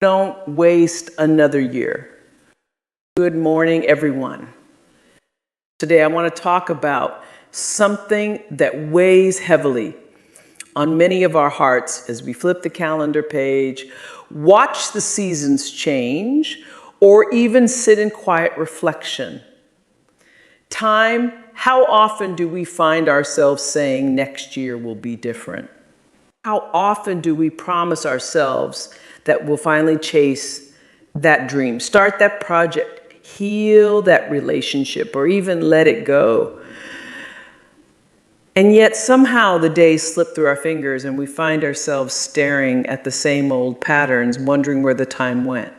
Don't waste another year. Good morning, everyone. Today I want to talk about something that weighs heavily on many of our hearts as we flip the calendar page, watch the seasons change, or even sit in quiet reflection. Time, how often do we find ourselves saying next year will be different? How often do we promise ourselves that we'll finally chase that dream, start that project, heal that relationship, or even let it go? And yet somehow the days slip through our fingers and we find ourselves staring at the same old patterns, wondering where the time went.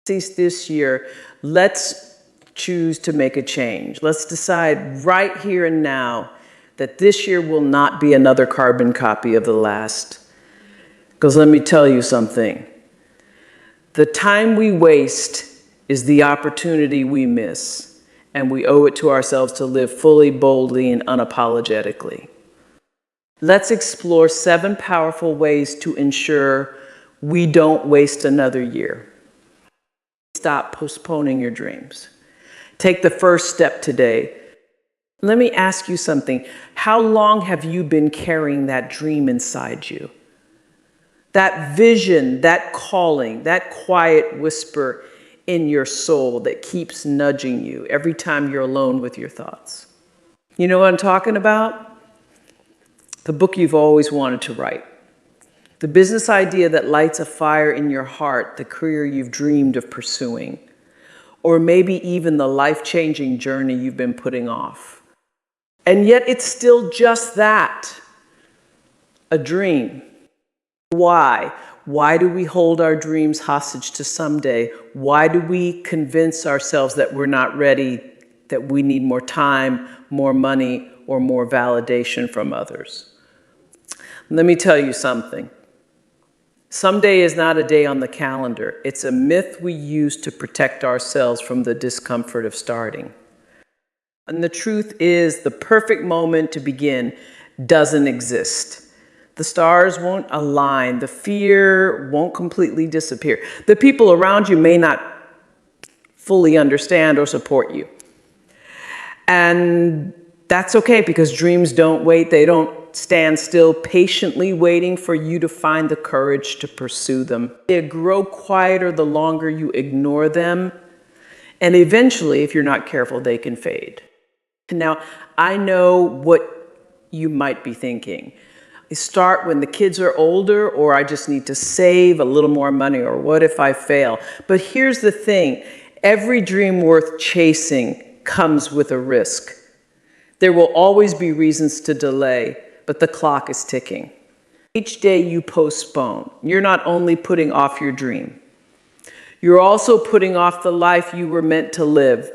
This year, let's choose to make a change. Let's decide right here and now that this year will not be another carbon copy of the last. Because let me tell you something. The time we waste is the opportunity we miss, and we owe it to ourselves to live fully, boldly, and unapologetically. Let's explore 7 powerful ways to ensure we don't waste another year. Stop postponing your dreams. Take the first step today. Let me ask you something. How long have you been carrying that dream inside you? That vision, that calling, that quiet whisper in your soul that keeps nudging you every time you're alone with your thoughts. You know what I'm talking about? The book you've always wanted to write. The business idea that lights a fire in your heart, the career you've dreamed of pursuing, or maybe even the life-changing journey you've been putting off. And yet it's still just that, a dream. Why? Why do we hold our dreams hostage to someday? Why do we convince ourselves that we're not ready, that we need more time, more money, or more validation from others? Let me tell you something. Someday is not a day on the calendar. It's a myth we use to protect ourselves from the discomfort of starting. And the truth is, the perfect moment to begin doesn't exist. The stars won't align. The fear won't completely disappear. The people around you may not fully understand or support you. And that's okay, because dreams don't wait. They don't stand still, patiently waiting for you to find the courage to pursue them. They grow quieter the longer you ignore them. And eventually, if you're not careful, they can fade. Now, I know what you might be thinking. Start when the kids are older, or I just need to save a little more money, or what if I fail? But here's the thing. Every dream worth chasing comes with a risk. There will always be reasons to delay, but the clock is ticking. Each day you postpone, you're not only putting off your dream, you're also putting off the life you were meant to live.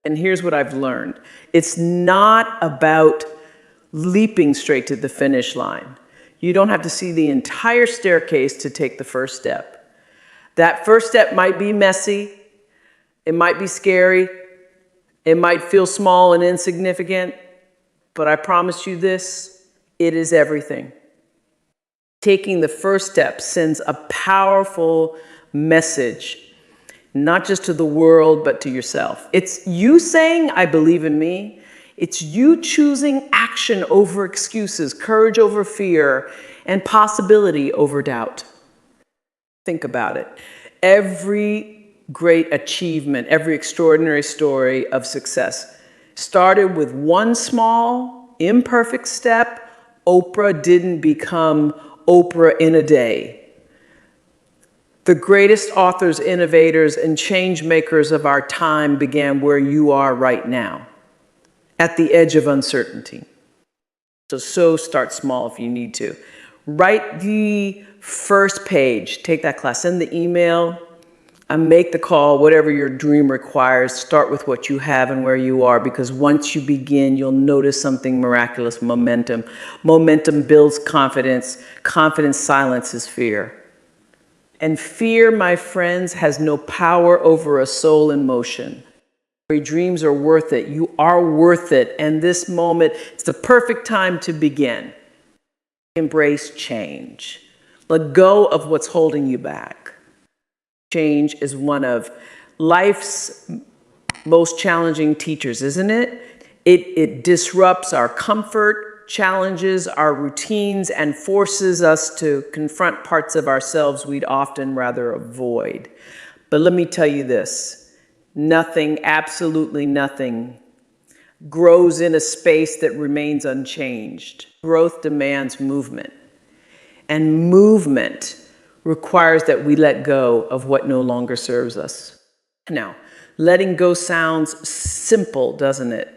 And here's what I've learned. It's not about leaping straight to the finish line. You don't have to see the entire staircase to take the first step. That first step might be messy. It might be scary. It might feel small and insignificant. But I promise you this, it is everything. Taking the first step sends a powerful message, not just to the world, but to yourself. It's you saying, I believe in me. It's you choosing action over excuses, courage over fear, and possibility over doubt. Think about it. Every great achievement, every extraordinary story of success started with one small, imperfect step. Oprah didn't become Oprah in a day. The greatest authors, innovators, and change makers of our time began where you are right now, at the edge of uncertainty. So start small if you need to. Write the first page, take that class, send the email, and make the call, whatever your dream requires. Start with what you have and where you are, because once you begin, you'll notice something miraculous, momentum. Momentum builds confidence. Confidence silences fear. And fear, my friends, has no power over a soul in motion. Your dreams are worth it. You are worth it. And this moment, it's the perfect time to begin. Embrace change. Let go of what's holding you back. Change is one of life's most challenging teachers, isn't it? It disrupts our comfort, challenges our routines, and forces us to confront parts of ourselves we'd often rather avoid. But let me tell you this, nothing, absolutely nothing, grows in a space that remains unchanged. Growth demands movement, and movement requires that we let go of what no longer serves us. Now, letting go sounds simple, doesn't it?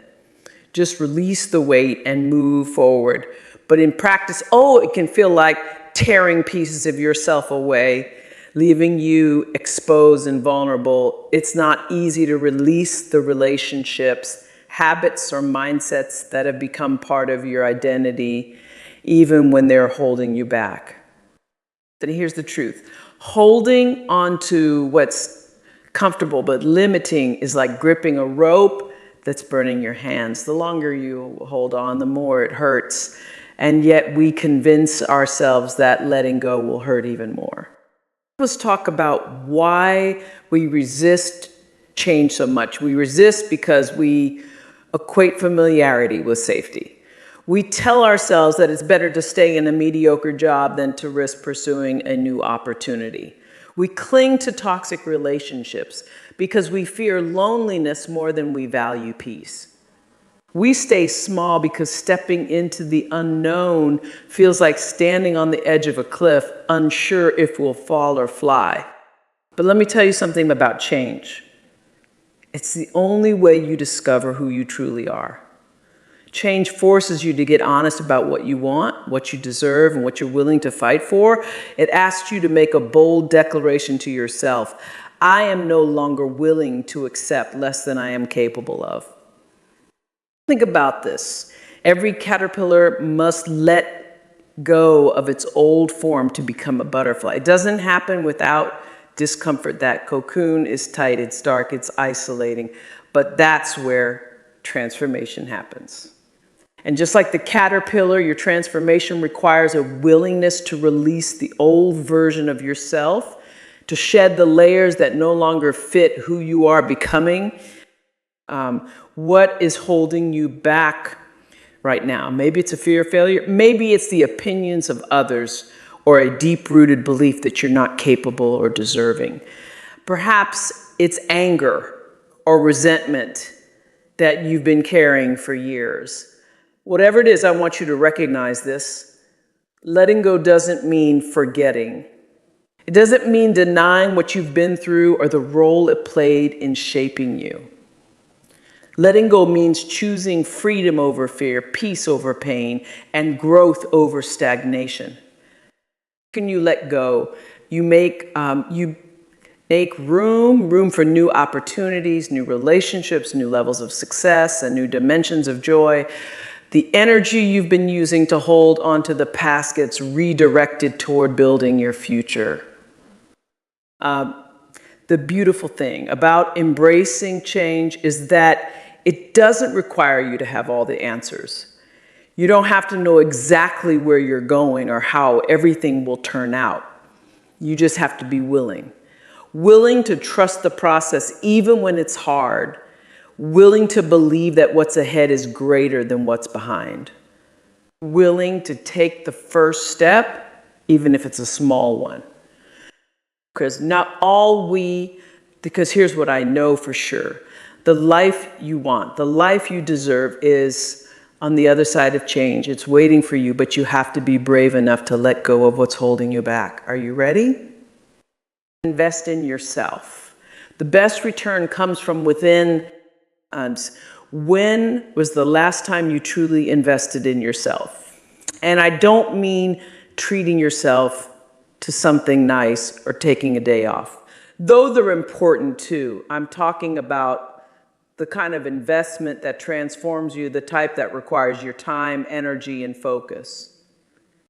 Just release the weight and move forward. But in practice, it can feel like tearing pieces of yourself away, leaving you exposed and vulnerable. It's not easy to release the relationships, habits, or mindsets that have become part of your identity, even when they're holding you back. But here's the truth. Holding on to what's comfortable but limiting is like gripping a rope that's burning your hands. The longer you hold on, the more it hurts. And yet we convince ourselves that letting go will hurt even more. Let's talk about why we resist change so much. We resist because we equate familiarity with safety. We tell ourselves that it's better to stay in a mediocre job than to risk pursuing a new opportunity. We cling to toxic relationships because we fear loneliness more than we value peace. We stay small because stepping into the unknown feels like standing on the edge of a cliff, unsure if we'll fall or fly. But let me tell you something about change. It's the only way you discover who you truly are. Change forces you to get honest about what you want, what you deserve, and what you're willing to fight for. It asks you to make a bold declaration to yourself. I am no longer willing to accept less than I am capable of. Think about this. Every caterpillar must let go of its old form to become a butterfly. It doesn't happen without discomfort. That cocoon is tight, it's dark, it's isolating, but that's where transformation happens. And just like the caterpillar, your transformation requires a willingness to release the old version of yourself, to shed the layers that no longer fit who you are becoming. What is holding you back right now? Maybe it's a fear of failure. Maybe it's the opinions of others or a deep-rooted belief that you're not capable or deserving. Perhaps it's anger or resentment that you've been carrying for years. Whatever it is, I want you to recognize this. Letting go doesn't mean forgetting. It doesn't mean denying what you've been through or the role it played in shaping you. Letting go means choosing freedom over fear, peace over pain, and growth over stagnation. Can you let go? You make room for new opportunities, new relationships, new levels of success, and new dimensions of joy. The energy you've been using to hold onto the past gets redirected toward building your future. The beautiful thing about embracing change is that it doesn't require you to have all the answers. You don't have to know exactly where you're going or how everything will turn out. You just have to be willing. Willing to trust the process even when it's hard. Willing to believe that what's ahead is greater than what's behind. Willing to take the first step, even if it's a small one. Because here's what I know for sure. The life you want, the life you deserve is on the other side of change. It's waiting for you, but you have to be brave enough to let go of what's holding you back. Are you ready? Invest in yourself. The best return comes from within. When was the last time you truly invested in yourself? And I don't mean treating yourself to something nice or taking a day off. Though they're important too. I'm talking about the kind of investment that transforms you, the type that requires your time, energy, and focus.